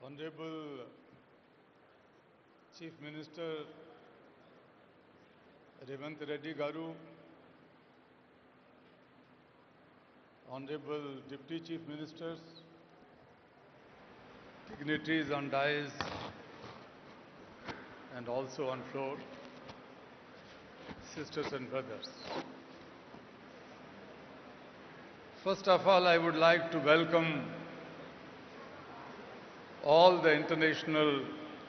Honorable Chief Minister Reddy Garu, Honorable Deputy Chief Ministers, dignitaries on dais and also on floor, sisters and brothers. First of all, I would like to welcome all the international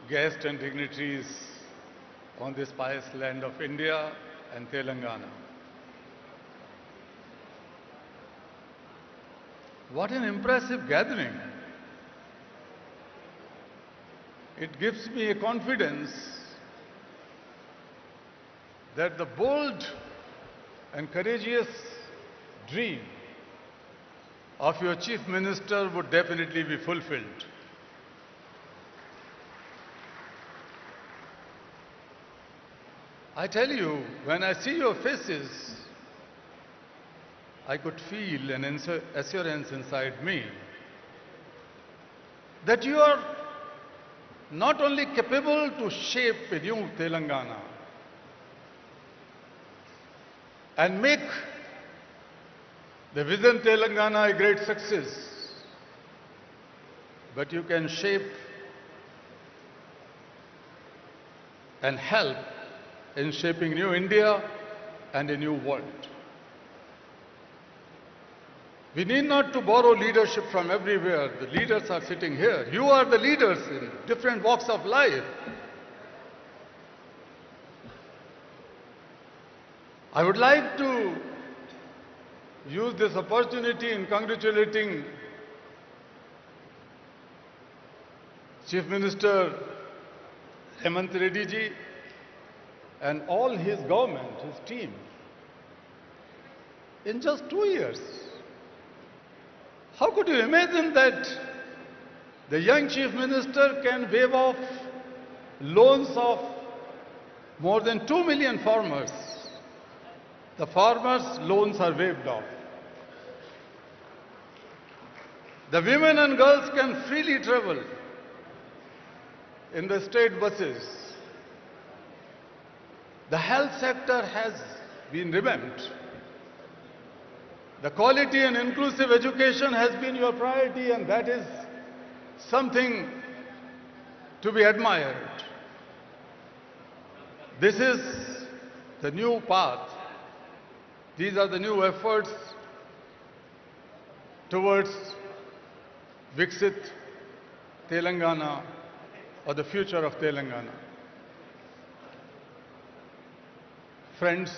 guests and dignitaries on this pious land of India and Telangana. What an impressive gathering. It gives me a confidence that the bold and courageous dream of your Chief Minister would definitely be fulfilled. I tell you, when I see your faces, I could feel an assurance inside me that you are not only capable to shape a new Telangana and make the Vision Telangana a great success, but you can shape and help in shaping new India and a new world. We need not to borrow leadership from everywhere. The leaders are sitting here. You are the leaders in different walks of life. I would like to use this opportunity in congratulating Chief Minister Reddy ji and all his government, his team. In just 2 years, how could you imagine that the young Chief Minister can waive off loans of more than 2 million farmers? The farmers' loans are waived off. The women and girls can freely travel in the state buses. The health sector has been revamped. The quality and inclusive education has been your priority, and that is something to be admired. This is the new path. These are the new efforts towards Viksit Telangana, or the future of Telangana. Friends,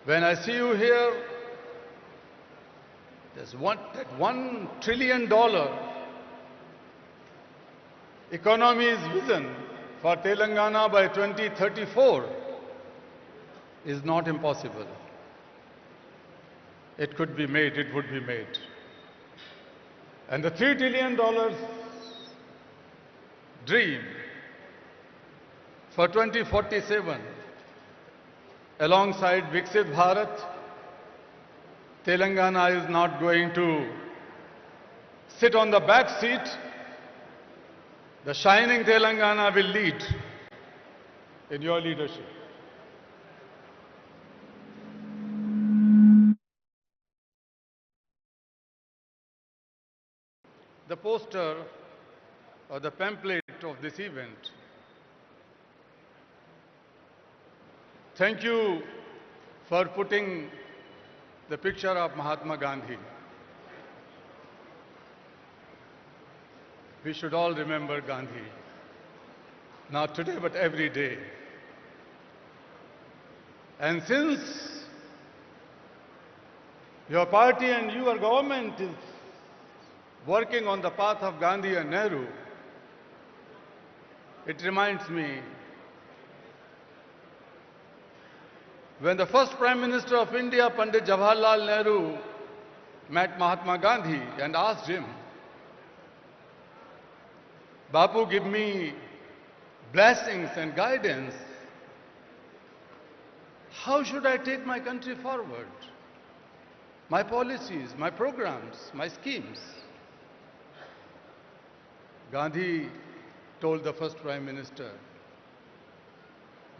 when I see you here, there's that $1 trillion economy's vision for Telangana by 2034 is not impossible. It could be made, it would be made. And the $3 trillion dream for 2047, alongside Viksit Bharat, Telangana is not going to sit on the back seat. The shining Telangana will lead in your leadership. The poster or the pamphlet of this event. Thank you for putting the picture of Mahatma Gandhi. We should all remember Gandhi, not today but every day. And since your party and your government is working on the path of Gandhi and Nehru, it reminds me when the first Prime Minister of India, Pandit Jawaharlal Nehru, met Mahatma Gandhi and asked him, Bapu, give me blessings and guidance. How should I take my country forward? My policies, my programs, my schemes. Gandhi told the first Prime Minister,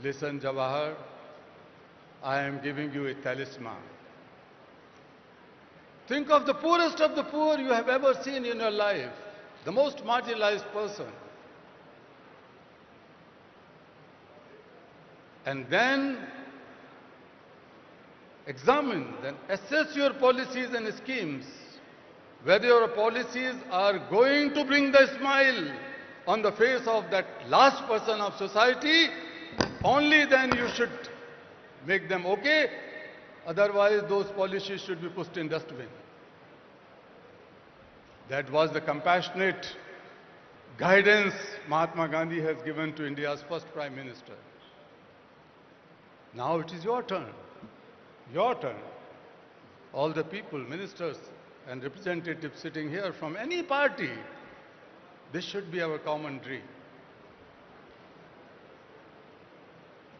listen, Jawahar, I am giving you a talisman. Think of the poorest of the poor you have ever seen in your life, the most marginalized person. And then examine, then assess your policies and schemes, whether your policies are going to bring the smile on the face of that last person of society. Only then you should make them okay. Otherwise, those policies should be pushed in dustbin. That was the compassionate guidance Mahatma Gandhi has given to India's first Prime Minister. Now it is your turn. Your turn. All the people, ministers and representatives sitting here from any party, this should be our common dream.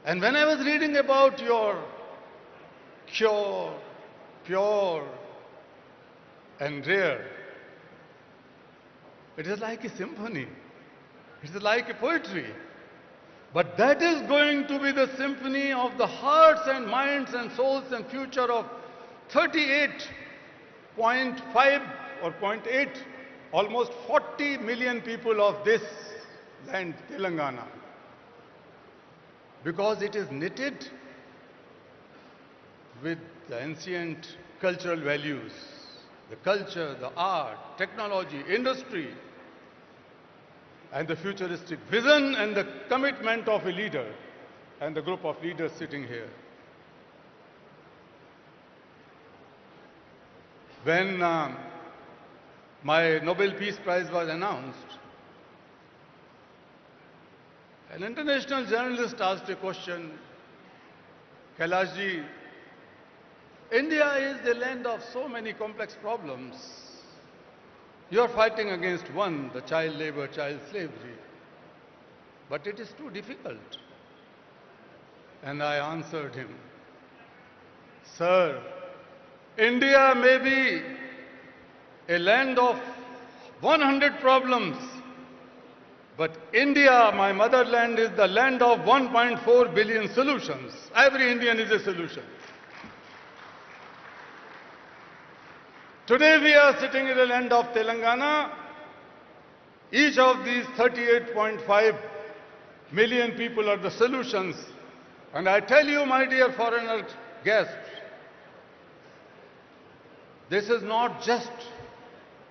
And when I was reading about your pure and rare, it is like a symphony. It is like a poetry. But that is going to be the symphony of the hearts and minds and souls and future of 38.5 or 0.8, almost 40 million people of this land, Telangana. Because it is knitted with the ancient cultural values, the culture, the art, technology, industry, and the futuristic vision and the commitment of a leader and the group of leaders sitting here. When my Nobel Peace Prize was announced, an international journalist asked a question, Kailash ji, India is the land of so many complex problems. You are fighting against one, the child labor, child slavery. But it is too difficult. And I answered him, Sir, India may be a land of 100 problems, but India, my motherland, is the land of 1.4 billion solutions. Every Indian is a solution. Today we are sitting in the land of Telangana. Each of these 38.5 million people are the solutions. And I tell you, my dear foreigner guests, this is not just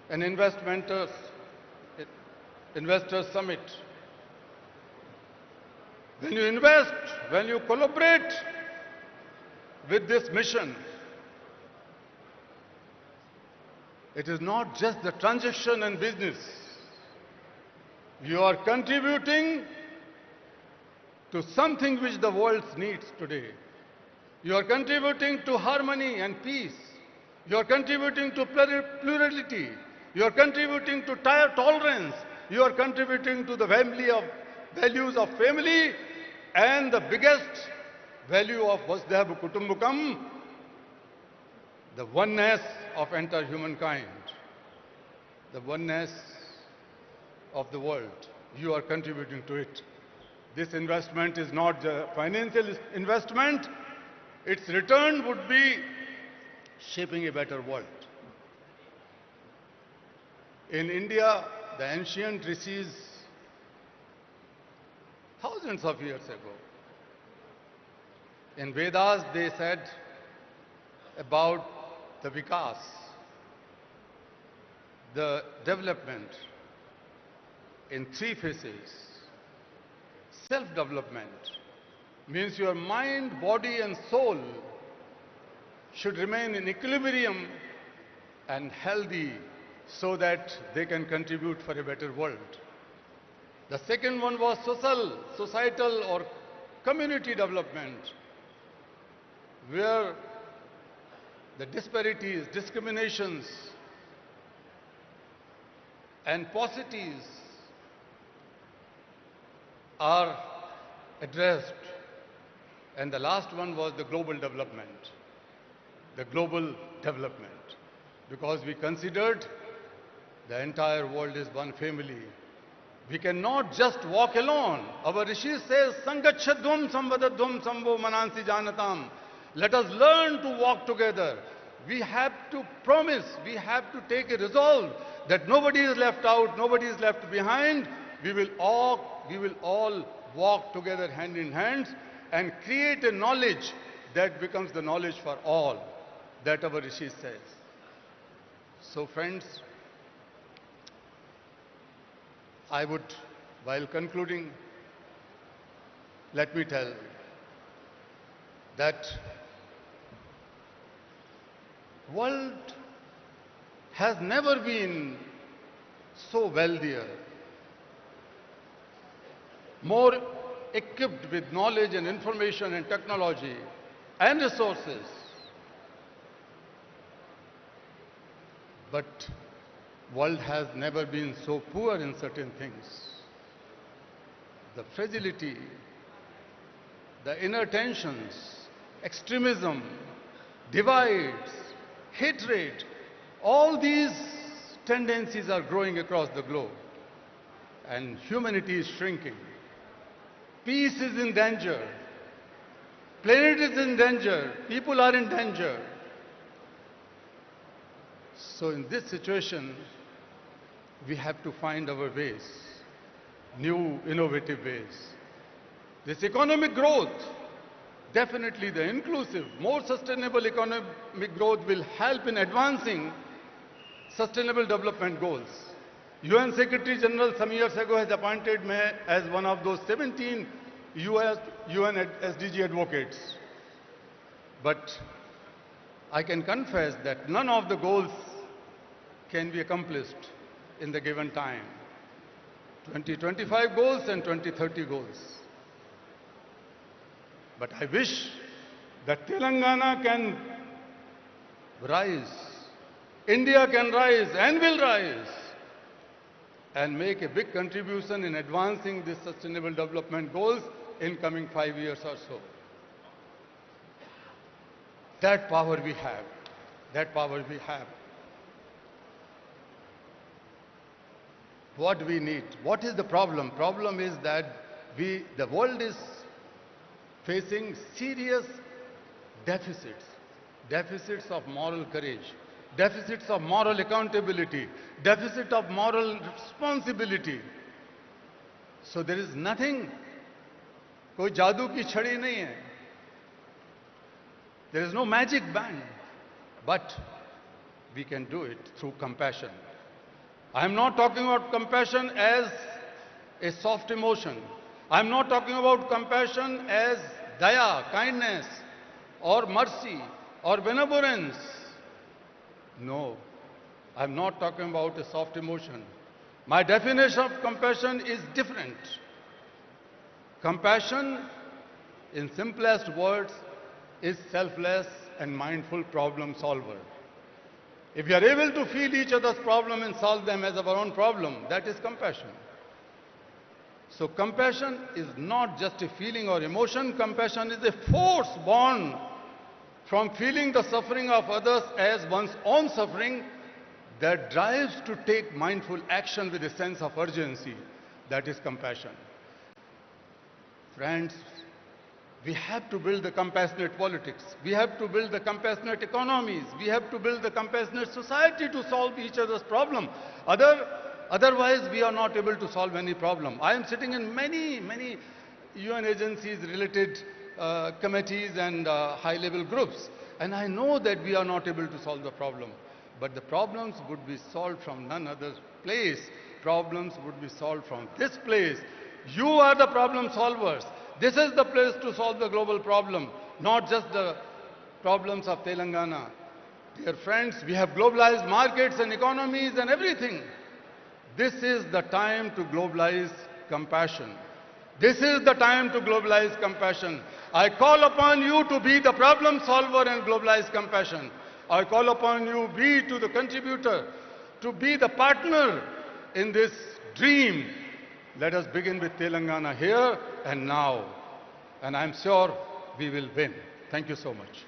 an investor summit. When you invest, when you collaborate with this mission, it is not just the transaction and business. You are contributing to something which the world needs today. You are contributing to harmony and peace. You are contributing to plurality. You are contributing to tolerance. You are contributing to the values of family and the biggest value of Vasudhaiva Kutumbakam, the oneness of entire humankind, the oneness of the world. You are contributing to it. This investment is not a financial investment. Its return would be shaping a better world. In India, the ancient rishis, thousands of years ago, in Vedas they said about the vikas, the development in three phases. Self-development means your mind, body and soul should remain in equilibrium and healthy so that they can contribute for a better world. The second one was societal or community development, where the disparities, discriminations and paucities are addressed. And the last one was the global development. The global development. Because we considered the entire world is one family. We cannot just walk alone. Our Rishi says, Sangachadhum samvadadhum samvo manansi janatam. Let us learn to walk together. We have to promise, we have to take a resolve that nobody is left out, nobody is left behind. We will all walk together hand in hand and create a knowledge that becomes the knowledge for all, that our Rishi says. So friends, I would, while concluding, let me tell that world has never been so wealthier, more equipped with knowledge and information and technology and resources. But world has never been so poor in certain things. The fragility, the inner tensions, extremism, divides, hatred, all these tendencies are growing across the globe. And humanity is shrinking. Peace is in danger. Planet is in danger. People are in danger. So in this situation, we have to find our ways, new innovative ways. This economic growth, definitely the inclusive, more sustainable economic growth will help in advancing sustainable development goals. UN Secretary General some years ago has appointed me as one of those 17 UN SDG advocates. But I can confess that none of the goals can be accomplished in the given time. 2025 goals and 2030 goals. But I wish that Telangana can rise, India can rise and will rise and make a big contribution in advancing these sustainable development goals in coming 5 years or so. That power we have. That power we have. What we need? What is the problem? Problem is that the world is facing serious deficits. Deficits of moral courage. Deficits of moral accountability. Deficit of moral responsibility. So there is nothing, koi jadoo ki chhadi nahi hai. There is no magic band. But we can do it through compassion. I am not talking about compassion as a soft emotion. I am not talking about compassion as daya, kindness, or mercy, or benevolence. No, I am not talking about a soft emotion. My definition of compassion is different. Compassion, in simplest words, is selfless and mindful problem solver. If we are able to feel each other's problem and solve them as our own problem, that is compassion. So compassion is not just a feeling or emotion. Compassion is a force born from feeling the suffering of others as one's own suffering that drives to take mindful action with a sense of urgency. That is compassion. Friends, we have to build the compassionate politics. We have to build the compassionate economies. We have to build the compassionate society to solve each other's problem. Otherwise, we are not able to solve any problem. I am sitting in many UN agencies, related committees and high-level groups. And I know that we are not able to solve the problem. But the problems would be solved from none other place. Problems would be solved from this place. You are the problem solvers. This is the place to solve the global problem, not just the problems of Telangana. Dear friends, we have globalized markets and economies and everything. This is the time to globalize compassion. This is the time to globalize compassion. I call upon you to be the problem solver and globalize compassion. I call upon you, be to the contributor, to be the partner in this dream. Let us begin with Telangana here and now. And I'm sure we will win. Thank you so much.